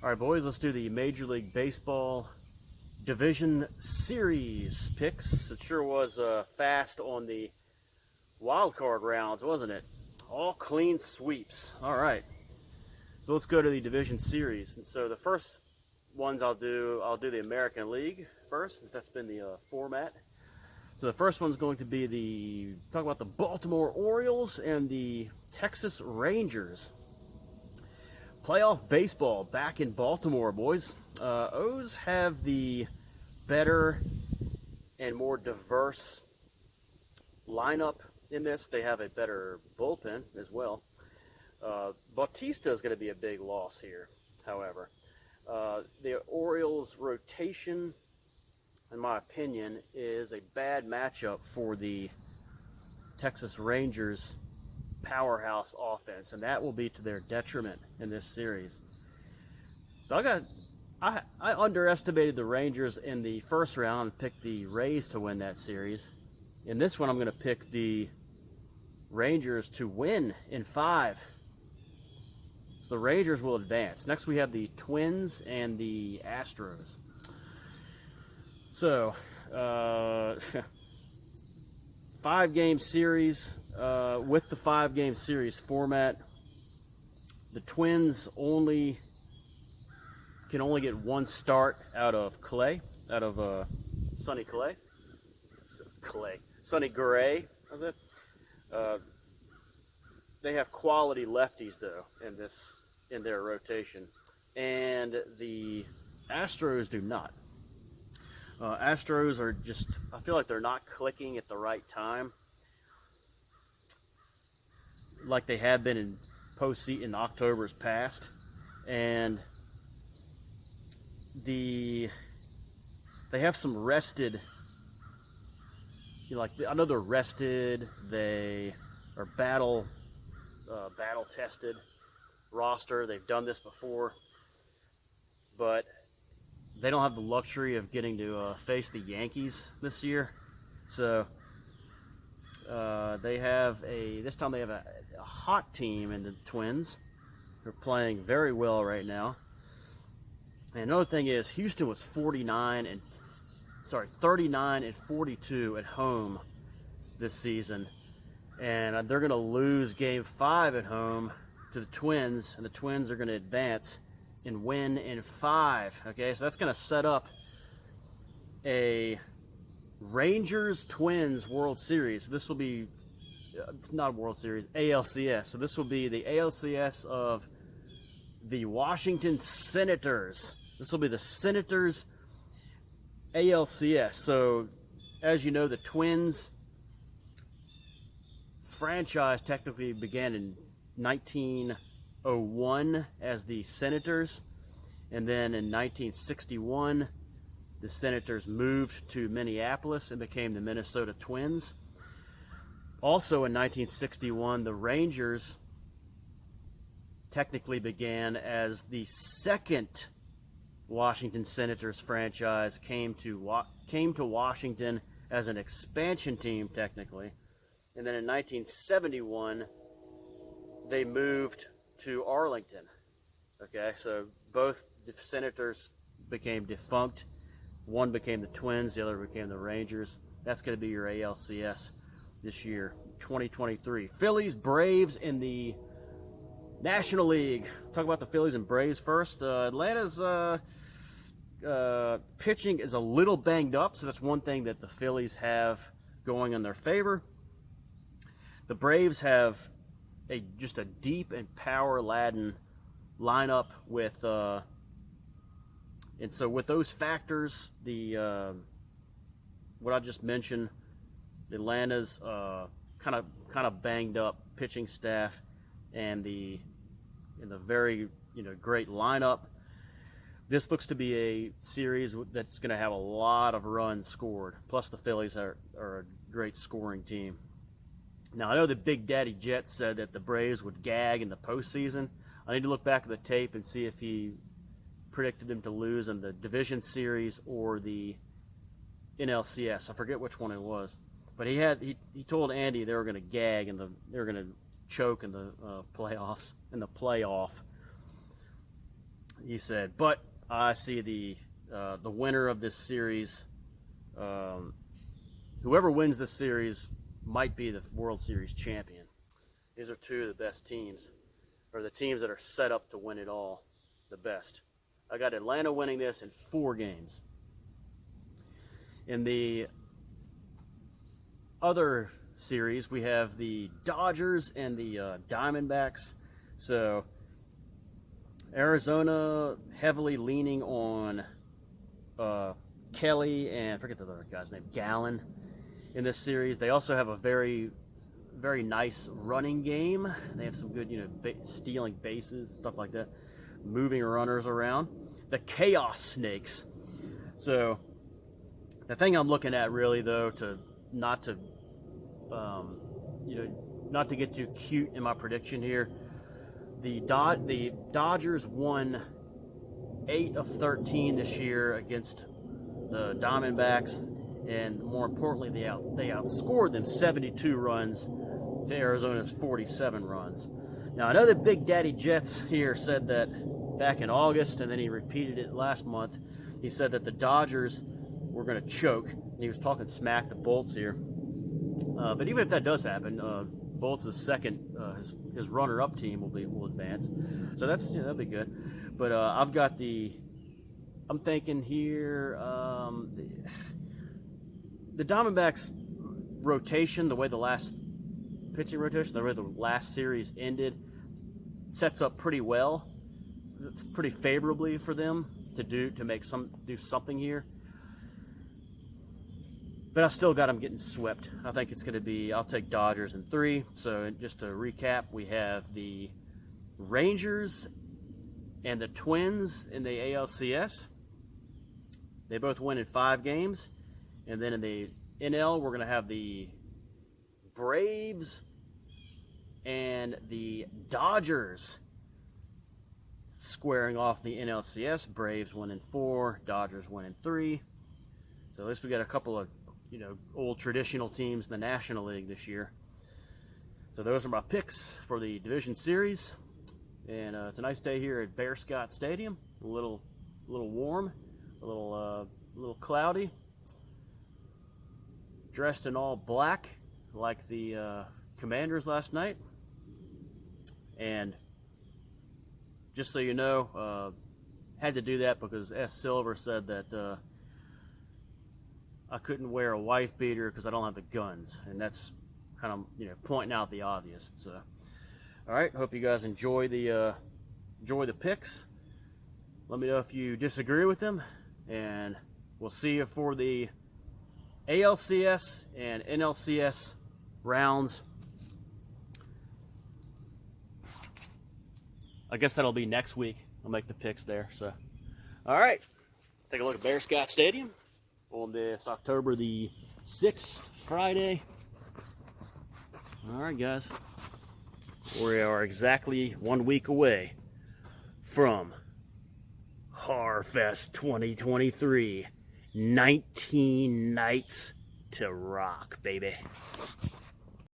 All right, boys, let's do the Major League Baseball Division Series picks. It sure was fast on the wild card rounds, wasn't it? All clean sweeps. All right, so let's go to the Division Series. And so the first ones I'll do the American League first, since that's been the format. So the first one's going to be talk about the Baltimore Orioles and the Texas Rangers. Playoff baseball back in Baltimore, boys. O's have the better and more diverse lineup in this. They have a better bullpen as well. Bautista is going to be a big loss here, however. The Orioles' rotation, in my opinion, is a bad matchup for the Texas Rangers' powerhouse offense, and that will be to their detriment in this series. So I underestimated the Rangers in the first round and picked the Rays to win that series. In this one, I'm going to pick the Rangers to win in 5. So the Rangers will advance. Next, we have the Twins and the Astros. So, 5-game series. With the 5-game series format, the Twins can only get one start out of Sonny Gray. How's that? They have quality lefties though in their rotation, and the Astros do not. Astros are I feel like they're not clicking at the right time, like they have been in postseason October's past, and they have some rested. I know they're rested. They are battle tested roster. They've done this before, but they don't have the luxury of getting to face the Yankees this year. So this time they have a hot team in the Twins. They're playing very well right now. And another thing is Houston was 39 and 42 at home this season, and they're going to lose Game 5 at home to the Twins, and the Twins are going to advance and win in 5. Okay, so that's going to set up a Rangers-Twins World Series. This will be, it's not a World Series, ALCS. So this will be the ALCS of the Washington Senators. This will be the Senators ALCS. So, as you know, the Twins franchise technically began in 1901 as the Senators, and then in 1961 the Senators moved to Minneapolis and became the Minnesota Twins. Also in 1961, the Rangers technically began as the second Washington Senators franchise, came to Washington as an expansion team technically. And then in 1971, they moved to Arlington. Okay, so both the Senators became defunct. One became the Twins, the other became the Rangers. That's going to be your ALCS this year, 2023. Phillies, Braves in the National League. Talk about the Phillies and Braves first. Atlanta's pitching is a little banged up, so that's one thing that the Phillies have going in their favor. The Braves have just a deep and power-laden lineup with, and so with those factors, what I just mentioned, Atlanta's kind of banged up pitching staff, and the very great lineup. This looks to be a series that's going to have a lot of runs scored. Plus, the Phillies are a great scoring team. Now, I know the Big Daddy Jet said that the Braves would gag in the postseason. I need to look back at the tape and see if he predicted them to lose in the division series or the NLCS. I forget which one it was, but he told Andy they were going to gag and they were going to choke in the playoffs, in the playoff. he said, but I see the winner of this series, whoever wins this series might be the World Series champion. These are two of the best teams, or the teams that are set up to win it all the best. I got Atlanta winning this in 4 games. In the other series, we have the Dodgers and the Diamondbacks. So Arizona heavily leaning on Kelly and I forget the other guy's name, Gallen, in this series. They also have a very nice running game. They have some good, stealing bases and stuff like that, moving runners around. The Chaos Snakes. So the thing I'm looking at really, though, not to get too cute in my prediction here, the Dodgers won 8 of 13 this year against the Diamondbacks, and more importantly, they outscored them 72 runs to Arizona's 47 runs. Now, I know the Big Daddy Jets here said that back in August, and then he repeated it last month. He said that the Dodgers were going to choke, and he was talking smack to Bolts here. But even if that does happen, Bolts' second, his runner-up team will advance. So that'll be good. But I'm thinking here, the Diamondbacks rotation, the way the last pitching rotation, the way the last series ended, sets up pretty well, pretty favorably for them to do something here. But I still got them getting swept. I think it's going to be, I'll take Dodgers in 3. So just to recap, we have the Rangers and the Twins in the ALCS. They both win in 5 games. And then in the NL, we're going to have the Braves and the Dodgers squaring off the NLCS. Braves win in 4, Dodgers win in 3. So at least we got a couple of old traditional teams in the National League this year. So those are my picks for the division series. And it's a nice day here at Bear Scott Stadium. A little warm, a little cloudy. Dressed in all black, like the Commanders last night. And just so you know, had to do that because S. Silver said that I couldn't wear a wife beater because I don't have the guns, and that's kind of pointing out the obvious. So, all right, hope you guys enjoy the picks. Let me know if you disagree with them, and we'll see you for the ALCS and NLCS rounds. I guess that'll be next week. I'll make the picks there. So, all right, take a look at Bear Scott Stadium on this October the 6th, Friday. All right, guys. We are exactly 1 week away from Harfest 2023. 19 nights to rock, baby.